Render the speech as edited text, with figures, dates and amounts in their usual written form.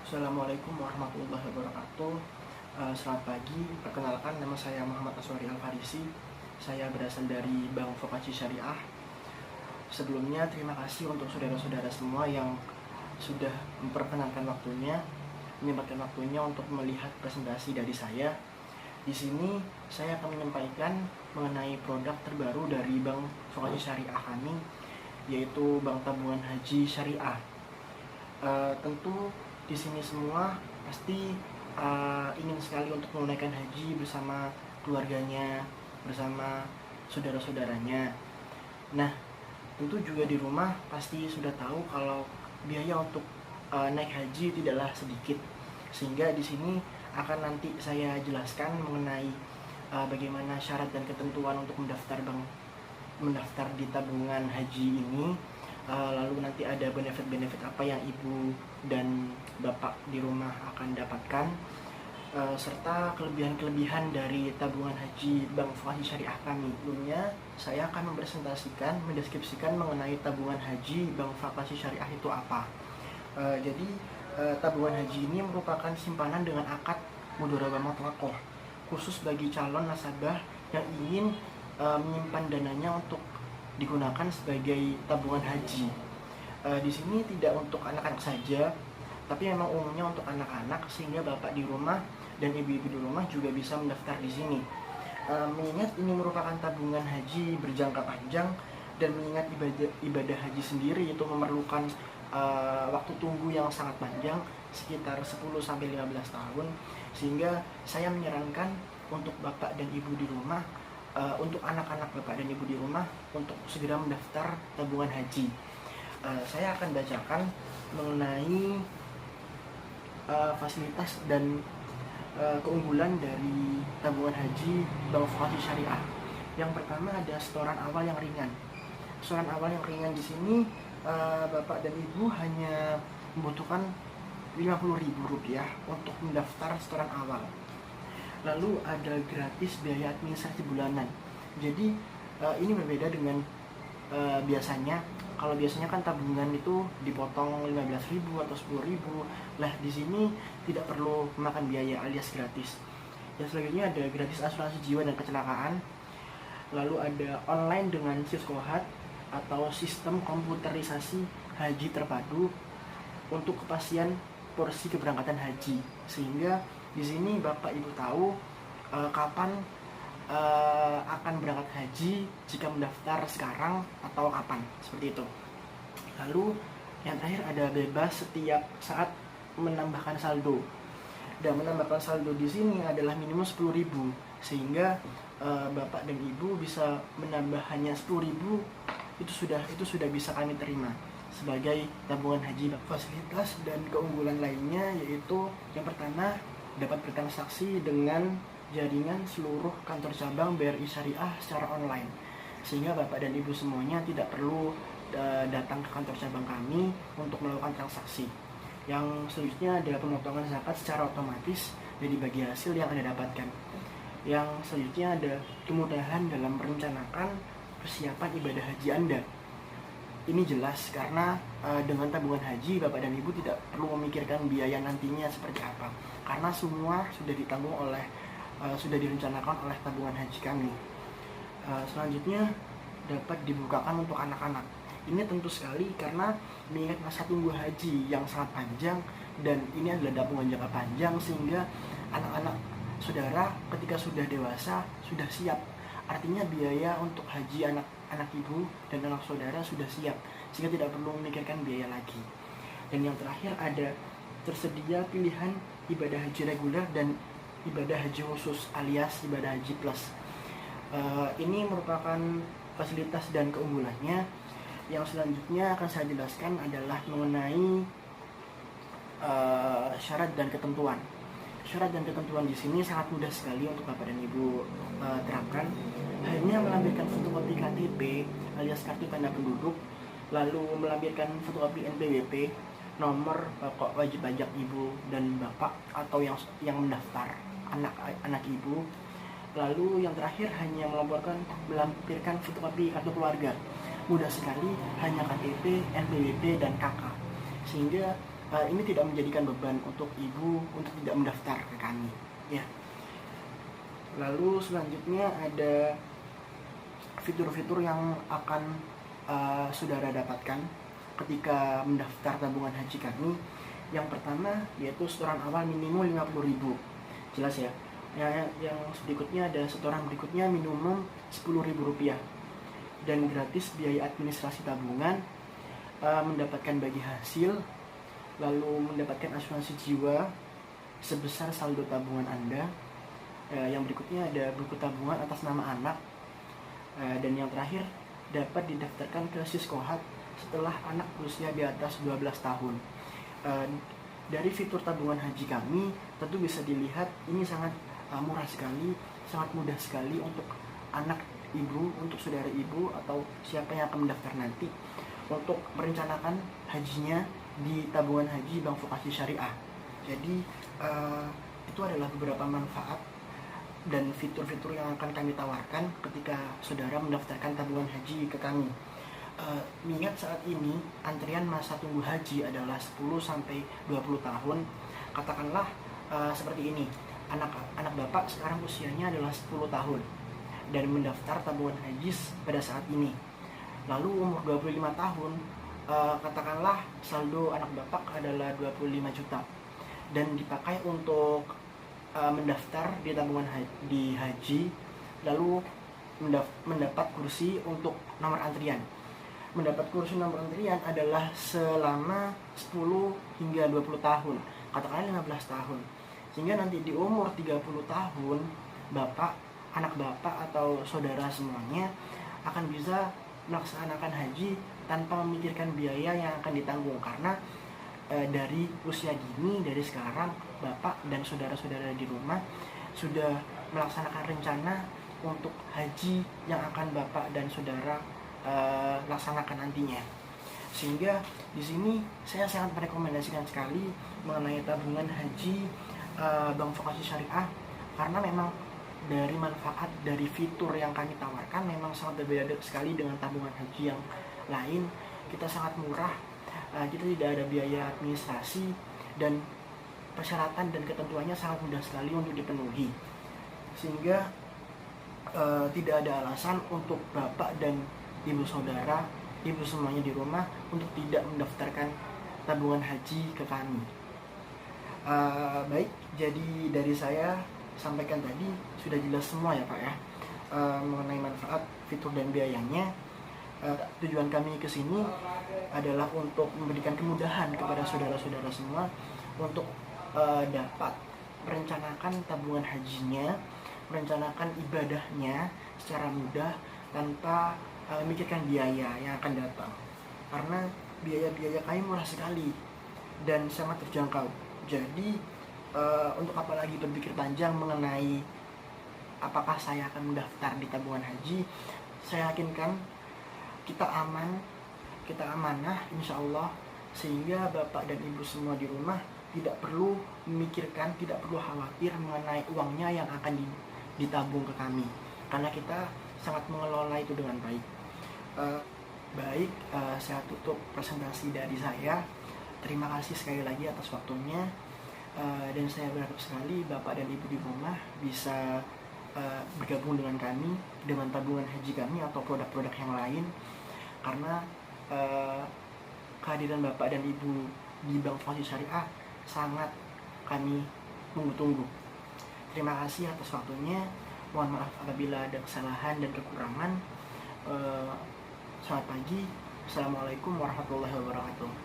Assalamualaikum warahmatullahi wabarakatuh. Selamat pagi, perkenalkan nama saya Muhammad Aswari Al-Farisi. Saya berasal dari Bank Vokasi Syariah. Sebelumnya terima kasih untuk saudara-saudara semua yang sudah memperkenankan waktunya, menyempatkan waktunya untuk melihat presentasi dari saya. Di sini saya akan menyampaikan mengenai produk terbaru dari Bank Vokasi Syariah kami, yaitu Bank Tabungan Haji Syariah. Tentu di sini semua pasti ingin sekali untuk menunaikan haji bersama keluarganya, bersama saudara-saudaranya. Nah, tentu juga di rumah pasti sudah tahu kalau biaya untuk naik haji tidaklah sedikit. Sehingga di sini akan nanti saya jelaskan mengenai bagaimana syarat dan ketentuan untuk mendaftar di tabungan haji ini. Lalu nanti ada benefit-benefit apa yang ibu dan bapak di rumah akan dapatkan, serta kelebihan-kelebihan dari tabungan haji Bank Vokasi Syariah kami. Sebelumnya saya akan mendeskripsikan mengenai tabungan haji Bank Vokasi Syariah itu apa. Jadi tabungan haji ini merupakan simpanan dengan akad mudharabah mutlaqah khusus bagi calon nasabah yang ingin menyimpan dananya untuk digunakan sebagai tabungan haji. Di sini tidak untuk anak-anak saja, tapi memang umumnya untuk anak-anak, sehingga bapak di rumah dan ibu-ibu di rumah juga bisa mendaftar di sini. Mengingat ini merupakan tabungan haji berjangka panjang dan mengingat ibadah haji sendiri itu memerlukan waktu tunggu yang sangat panjang, sekitar 10-15 tahun, sehingga saya menyarankan untuk bapak dan ibu di rumah, untuk anak-anak bapak dan ibu di rumah untuk segera mendaftar tabungan haji. Saya akan bacakan mengenai fasilitas dan keunggulan dari tabungan haji Bank Vokasi Syariah. Yang pertama ada setoran awal yang ringan. Setoran awal yang ringan di sini bapak dan ibu hanya membutuhkan Rp50.000 untuk mendaftar setoran awal. Lalu ada gratis biaya administrasi bulanan. Jadi ini berbeda dengan biasanya. Kalau biasanya kan tabungan itu dipotong 15.000 atau 10.000. Lah di sini tidak perlu memakan biaya alias gratis. Yang selanjutnya ada gratis asuransi jiwa dan kecelakaan. Lalu ada online dengan Siskohat atau sistem komputerisasi haji terpadu untuk kepastian porsi keberangkatan haji, sehingga di sini bapak ibu tahu kapan akan berangkat haji jika mendaftar sekarang atau kapan, seperti itu. Lalu yang terakhir ada bebas setiap saat menambahkan saldo. Dan menambahkan saldo di sini adalah minimum 10.000, sehingga bapak dan ibu bisa menambah hanya 10.000, itu sudah bisa kami terima sebagai tabungan haji. Fasilitas dan keunggulan lainnya yaitu yang pertama, dapat bertransaksi dengan jaringan seluruh kantor cabang BRI Syariah secara online, sehingga bapak dan ibu semuanya tidak perlu datang ke kantor cabang kami untuk melakukan transaksi. Yang selanjutnya ada pemotongan zakat secara otomatis dari bagi hasil yang Anda dapatkan. Yang selanjutnya ada kemudahan dalam merencanakan persiapan ibadah haji Anda. Ini jelas karena dengan tabungan haji bapak dan ibu tidak perlu memikirkan biaya nantinya seperti apa, karena semua sudah ditanggung sudah direncanakan oleh tabungan haji kami. Selanjutnya dapat dibukakan untuk anak-anak. Ini tentu sekali karena mengingat masa tunggu haji yang sangat panjang dan ini adalah tabungan jangka panjang, sehingga anak-anak saudara ketika sudah dewasa sudah siap. Artinya biaya untuk haji anak ibu dan anak saudara sudah siap, sehingga tidak perlu memikirkan biaya lagi. Dan yang terakhir ada tersedia pilihan ibadah haji reguler dan ibadah haji khusus alias ibadah haji plus. Ini merupakan fasilitas dan keunggulannya. Yang selanjutnya akan saya jelaskan adalah mengenai syarat dan ketentuan. Syarat dan ketentuan di sini sangat mudah sekali untuk bapak dan ibu terapkan. Hanya melampirkan fotokopi KTP alias kartu tanda penduduk, lalu melampirkan fotokopi NPWP, nomor pokok wajib pajak ibu dan bapak atau yang mendaftar anak ibu. Lalu yang terakhir hanya melampirkan fotokopi kartu keluarga. Mudah sekali, hanya KTP, NPWP dan KK. Sehingga ini tidak menjadikan beban untuk ibu untuk tidak mendaftar ke kami, ya. Lalu selanjutnya ada fitur-fitur yang akan saudara dapatkan ketika mendaftar tabungan haji kami. Yang pertama yaitu setoran awal minimum 50.000. Jelas ya. Yang berikutnya ada setoran berikutnya minimum Rp10.000 dan gratis biaya administrasi tabungan, mendapatkan bagi hasil, lalu mendapatkan asuransi jiwa sebesar saldo tabungan Anda. Yang berikutnya ada buku tabungan atas nama anak, dan yang terakhir dapat didaftarkan ke Siskohat setelah anak berusia di atas 12 tahun. Dari fitur tabungan haji kami tentu bisa dilihat ini sangat murah sekali, sangat mudah sekali untuk anak ibu, untuk saudara ibu atau siapa yang akan mendaftar nanti untuk merencanakan hajinya di tabungan haji Bank Vokasi Syariah. Jadi itu adalah beberapa manfaat dan fitur-fitur yang akan kami tawarkan ketika saudara mendaftarkan tabungan haji ke kami. Ingat saat ini antrian masa tunggu haji adalah 10-20 tahun. Katakanlah seperti ini, anak bapak sekarang usianya adalah 10 tahun dan mendaftar tabungan haji pada saat ini. Lalu umur 25 tahun, katakanlah saldo anak bapak adalah 25 juta dan dipakai untuk mendaftar di tabungan haji, lalu mendapat kursi untuk nomor antrian. Mendapat kursi nomor antrian adalah selama 10 hingga 20 tahun, katakanlah 15 tahun. Sehingga nanti di umur 30 tahun, anak bapak atau saudara semuanya akan bisa melaksanakan haji tanpa memikirkan biaya yang akan ditanggung. Karena dari usia dini, dari sekarang bapak dan saudara-saudara di rumah sudah melaksanakan rencana untuk haji yang akan bapak dan saudara laksanakan nantinya. Sehingga di sini saya sangat merekomendasikan sekali mengenai tabungan haji Bank Vokasi Syariah, karena memang dari manfaat dari fitur yang kami tawarkan memang sangat berbeda sekali dengan tabungan haji yang lain. Kita sangat murah, kita tidak ada biaya administrasi, dan persyaratan dan ketentuannya sangat mudah sekali untuk dipenuhi. Sehingga tidak ada alasan untuk bapak dan ibu saudara, ibu semuanya di rumah untuk tidak mendaftarkan tabungan haji ke kami. Baik, jadi dari saya sampaikan tadi sudah jelas semua ya Pak ya, mengenai manfaat, fitur dan biayanya. Tujuan kami ke sini adalah untuk memberikan kemudahan kepada saudara-saudara semua untuk dapat merencanakan tabungan hajinya, merencanakan ibadahnya secara mudah tanpa memikirkan biaya yang akan datang. Karena biaya-biaya kami murah sekali dan sangat terjangkau. Jadi untuk apalagi berpikir panjang mengenai apakah saya akan mendaftar di tabungan haji, saya yakinkan kita aman, kita amanah insya Allah, sehingga bapak dan ibu semua di rumah tidak perlu memikirkan, tidak perlu khawatir mengenai uangnya yang akan ditabung ke kami, karena kita sangat mengelola itu dengan baik. Saya tutup presentasi dari saya. Terima kasih sekali lagi atas waktunya, dan saya berharap sekali bapak dan ibu di rumah bisa bergabung dengan kami, dengan tabungan haji kami atau produk-produk yang lain, karena kehadiran bapak dan ibu di Bank Vokasi Syariah sangat kami tunggu. Terima kasih atas waktunya. Mohon maaf apabila ada kesalahan dan kekurangan. Selamat pagi. Assalamualaikum warahmatullahi wabarakatuh.